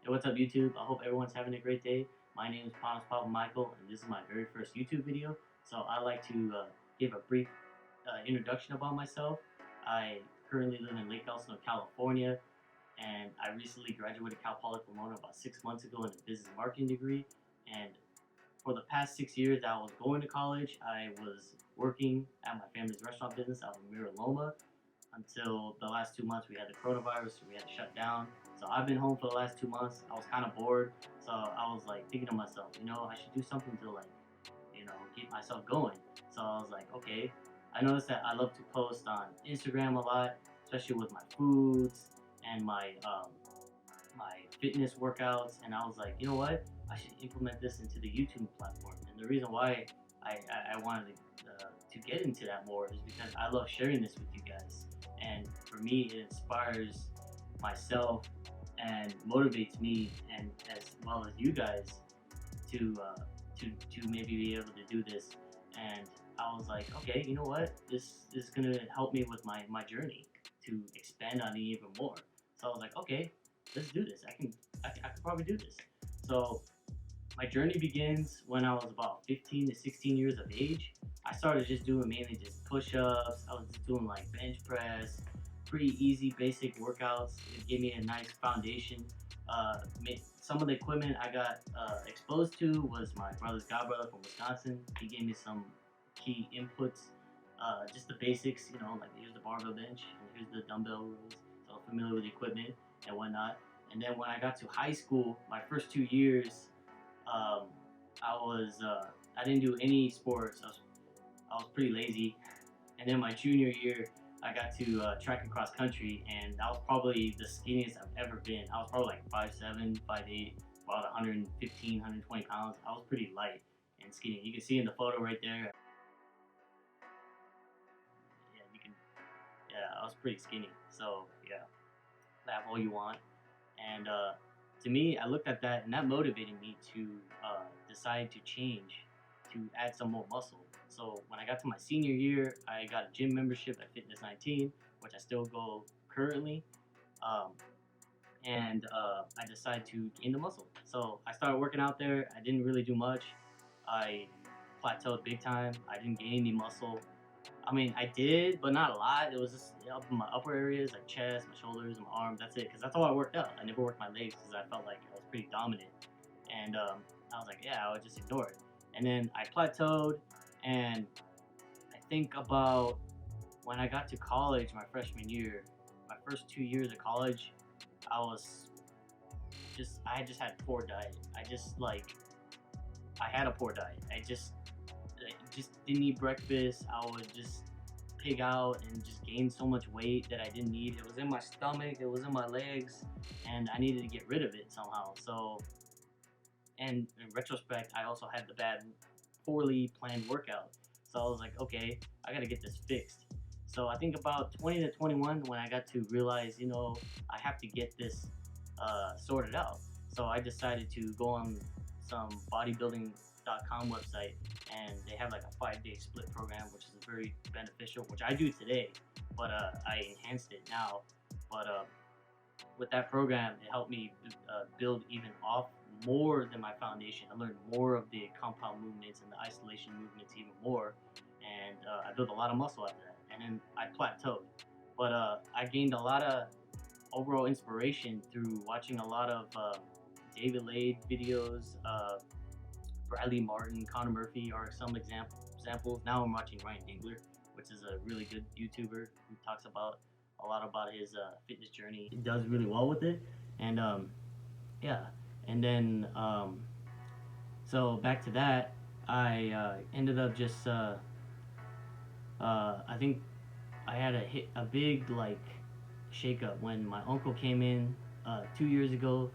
Hey, what's up YouTube? I hope everyone's having a great day. My name is Panos Papa Michael, and this is my very first YouTube video. So I like to give a brief introduction about myself. I currently live in Lake Elsinore, California, and I recently graduated Cal Poly Pomona about 6 months ago in a business marketing degree. And for the past 6 years that I was going to college, I was working at my family's restaurant business out in Mira Loma until the last 2 months. We had the coronavirus, so we had to shut down. So I've been home for the last 2 months. I was kind of bored, so I was like thinking to myself, I should do something to keep myself going. So I was like, okay. I noticed that I love to post on Instagram a lot, especially with my foods and my fitness workouts. And I was like, you know what? I should implement this into the YouTube platform. And the reason why I wanted to get into that more is because I love sharing this with you guys. And for me, it inspires myself and motivates me, and as well as you guys, to to maybe be able to do this. And I was like, okay, you know what? This is gonna help me with my journey to expand on it even more. So I was like, okay, let's do this. I can probably do this. So my journey begins when I was about 15 to 16 years of age. I started just doing mainly just push-ups. I was just doing like bench press, pretty easy basic workouts. It gave me a nice foundation. Some of the equipment I got exposed to was my brother's godbrother from Wisconsin. He gave me some key inputs, just the basics, like here's the barbell bench and here's the dumbbell rows. So I'm familiar with the equipment and whatnot. And then when I got to high school, my first 2 years, um, I didn't do any sports. I was pretty lazy. And then my junior year, I got to track and cross country, and that was probably the skinniest I've ever been. I was probably like 5'7", 5'8", about 115, 120 pounds. I was pretty light and skinny. You can see in the photo right there. Yeah, you can. Yeah, I was pretty skinny. So yeah, laugh all you want. And to me, I looked at that, and that motivated me to decide to change, to add some more muscle. So when I got to my senior year, I got a gym membership at Fitness 19, which I still go currently. Um, and I decided to gain the muscle. So I started working out there. I didn't really do much. I plateaued big time. I didn't gain any muscle. I mean, I did, but not a lot. It was just up in my upper areas, like chest, my shoulders, and my arms. That's it, because that's all I worked out. I never worked my legs because I felt like I was pretty dominant. And I was like, yeah, I would just ignore it. And then I plateaued, and I think about when I got to college my freshman year, my first 2 years of college, I was I just had poor diet. I had a poor diet. I just didn't eat breakfast. I would just pig out and just gain so much weight that I didn't need. It was in my stomach, it was in my legs, and I needed to get rid of it somehow. So, and in retrospect, I also had the bad, poorly planned workout. So I was like, okay, I gotta get this fixed. So I think about 20 to 21 when I got to realize, I have to get this sorted out. So I decided to go on some bodybuilding.com website, and they have like a 5-day split program, which is very beneficial, which I do today, but I enhanced it now. But with that program, it helped me build even off more than my foundation. I learned more of the compound movements and the isolation movements even more, and I built a lot of muscle after that. And then I plateaued, but I gained a lot of overall inspiration through watching a lot of David Lade videos, Bradley Martin, Connor Murphy are some examples. Now I'm watching Ryan Dingler, which is a really good YouTuber who talks about a lot about his fitness journey. He does really well with it, and yeah. And then so back to that, I ended up just I think I had a big like shakeup when my uncle came in 2 years ago,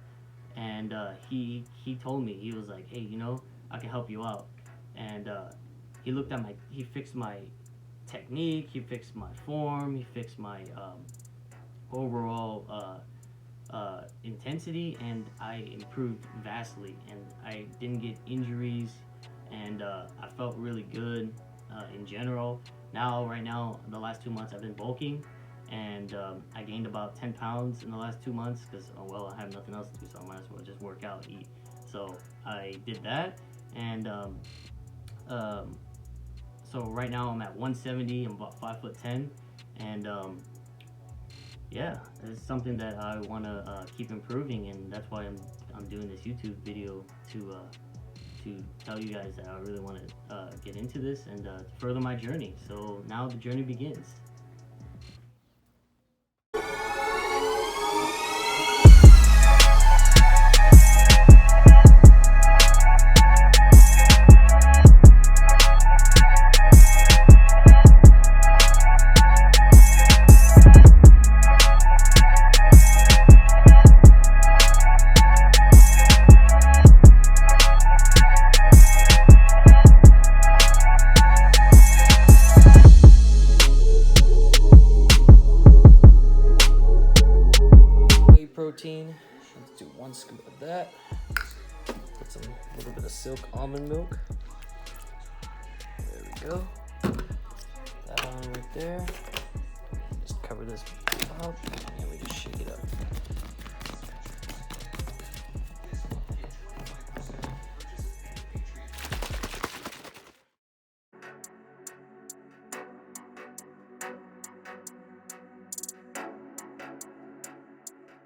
and he told me, he was like, hey, I can help you out. And he fixed my technique, he fixed my form, he fixed my overall intensity, and I improved vastly, and I didn't get injuries, and I felt really good in general. Right now, the last 2 months I've been bulking, and I gained about 10 pounds in the last 2 months because, oh well, I have nothing else to do, so I might as well just work out, eat. So I did that, and so right now I'm at 170. I'm about 5'10", and yeah, it's something that I want to keep improving, and that's why I'm doing this YouTube video to tell you guys that I really want to get into this and further my journey. So now the journey begins. Protein. Let's do 1 scoop of that. Put some little bit of silk almond milk. There we go. That on right there. Just cover this up and we just shake it up.